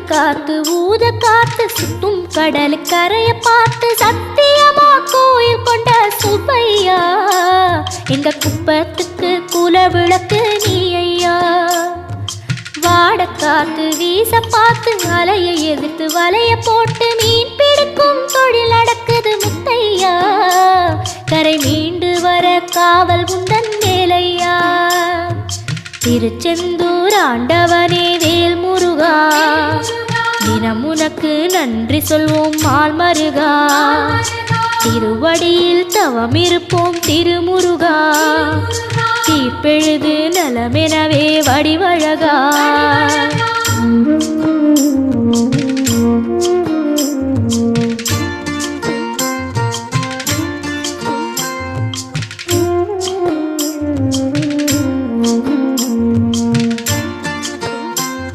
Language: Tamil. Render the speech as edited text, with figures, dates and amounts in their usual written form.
காத்து ஊத காத்து சுத்தும் கடலு கரைய பார்த்து சத்தியமா கோயில் கொண்ட சுப்பையா எங்க குப்பத்துக்கு குல விளக்கு நீ ஐயா. வாட காத்து வீச பார்த்து அலையை எதிர்த்து வலைய போட்டு மீன் பிடிக்கும் தொழில் நடக்குது முத்தையா. கரை மீண்டு வர காவல் உந்தன் வேலையா. திருச்செந்தூர் ஆண்டவனே வேல் முருகா தினம் உனக்கு நன்றி சொல்வோம் மால் மருகா. திருவடியில் தவம் இருப்போம் திருமுருகா. தீப்பெழுது நலமெனவே வடிவழகா.